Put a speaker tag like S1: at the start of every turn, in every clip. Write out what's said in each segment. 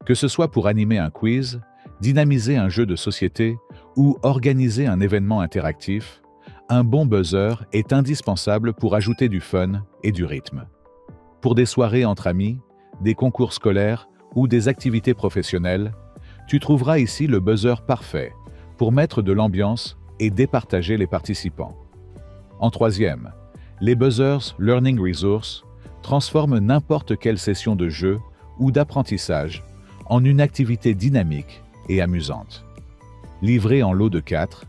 S1: Que ce soit pour animer un quiz, dynamiser un jeu de société ou organiser un événement interactif, un bon buzzer est indispensable pour ajouter du fun et du rythme. Pour des soirées entre amis, des concours scolaires ou des activités professionnelles, tu trouveras ici le buzzer parfait pour mettre de l'ambiance et départager les participants. En troisième, les buzzers Learning Resource transforment n'importe quelle session de jeu ou d'apprentissage en une activité dynamique et amusante. Livrés en lot de 4,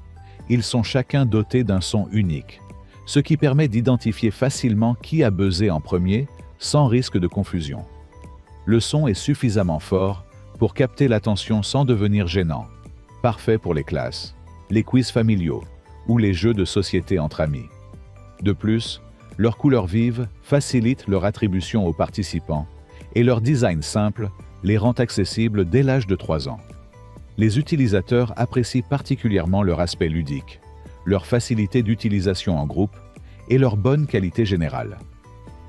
S1: ils sont chacun dotés d'un son unique, ce qui permet d'identifier facilement qui a buzzé en premier sans risque de confusion. Le son est suffisamment fort pour capter l'attention sans devenir gênant, parfait pour les classes, les quiz familiaux ou les jeux de société entre amis. De plus, leur couleur vive facilite leur attribution aux participants et leur design simple les rend accessibles dès l'âge de 3 ans. Les utilisateurs apprécient particulièrement leur aspect ludique, leur facilité d'utilisation en groupe et leur bonne qualité générale.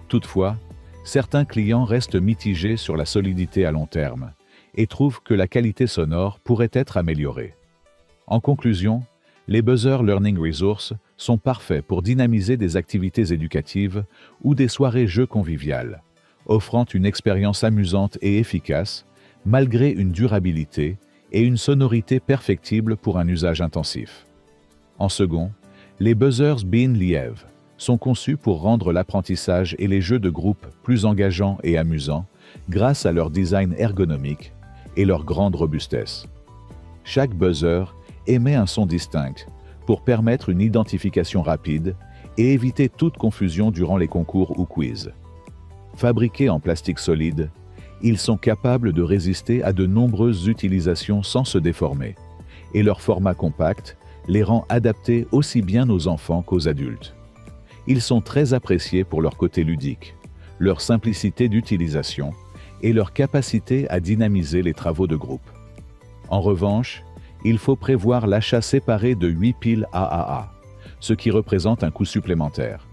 S1: Toutefois, certains clients restent mitigés sur la solidité à long terme et trouvent que la qualité sonore pourrait être améliorée. En conclusion, les buzzers Learning Resource sont parfaits pour dynamiser des activités éducatives ou des soirées jeux conviviales, offrant une expérience amusante et efficace, malgré une durabilité et une sonorité perfectible pour un usage intensif. En second, les buzzers Bean Liev sont conçus pour rendre l'apprentissage et les jeux de groupe plus engageants et amusants grâce à leur design ergonomique et leur grande robustesse. Chaque buzzer émet un son distinct pour permettre une identification rapide et éviter toute confusion durant les concours ou quiz. Fabriqués en plastique solide, ils sont capables de résister à de nombreuses utilisations sans se déformer, et leur format compact les rend adaptés aussi bien aux enfants qu'aux adultes. Ils sont très appréciés pour leur côté ludique, leur simplicité d'utilisation et leur capacité à dynamiser les travaux de groupe. En revanche, il faut prévoir l'achat séparé de 8 piles AAA, ce qui représente un coût supplémentaire,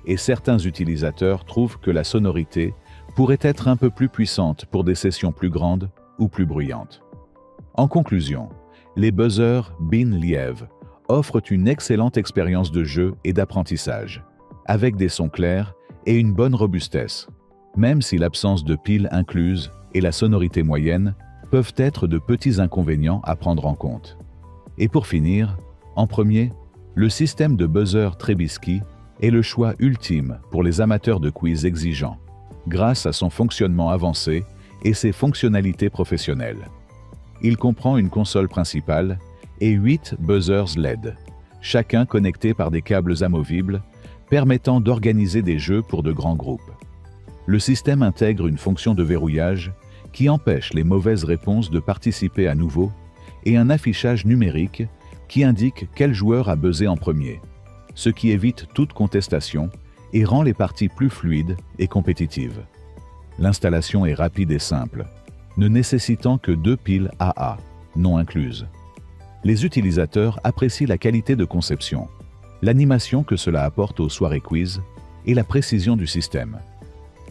S1: et certains utilisateurs trouvent que la sonorité pourrait être un peu plus puissante pour des sessions plus grandes ou plus bruyantes. En conclusion, les buzzers Bean Liev offrent une excellente expérience de jeu et d'apprentissage, avec des sons clairs et une bonne robustesse, même si l'absence de piles incluses et la sonorité moyenne peuvent être de petits inconvénients à prendre en compte. Et pour finir, en premier, le système de buzzer Trebisky est le choix ultime pour les amateurs de quiz exigeants, grâce à son fonctionnement avancé et ses fonctionnalités professionnelles. Il comprend une console principale et 8 buzzers LED, chacun connecté par des câbles amovibles, permettant d'organiser des jeux pour de grands groupes. Le système intègre une fonction de verrouillage qui empêche les mauvaises réponses de participer à nouveau et un affichage numérique qui indique quel joueur a buzzé en premier, ce qui évite toute contestation et rend les parties plus fluides et compétitives. L'installation est rapide et simple, ne nécessitant que 2 piles AA, non incluses. Les utilisateurs apprécient la qualité de conception, l'animation que cela apporte aux soirées quiz et la précision du système.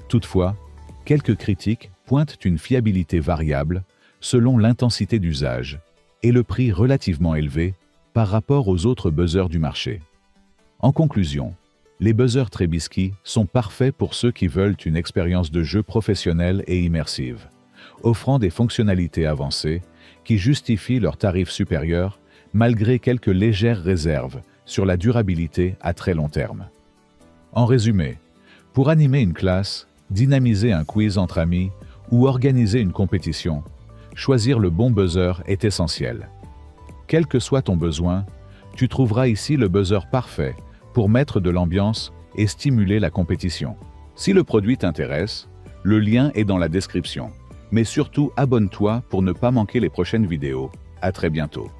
S1: Toutefois, quelques critiques pointent une fiabilité variable selon l'intensité d'usage et le prix relativement élevé par rapport aux autres buzzers du marché. En conclusion, les buzzers Trebisky sont parfaits pour ceux qui veulent une expérience de jeu professionnelle et immersive, offrant des fonctionnalités avancées qui justifient leur tarif supérieur malgré quelques légères réserves sur la durabilité à très long terme. En résumé, pour animer une classe, dynamiser un quiz entre amis ou organiser une compétition, choisir le bon buzzer est essentiel. Quel que soit ton besoin, tu trouveras ici le buzzer parfait pour mettre de l'ambiance et stimuler la compétition. Si le produit t'intéresse, le lien est dans la description. Mais surtout, abonne-toi pour ne pas manquer les prochaines vidéos. À très bientôt.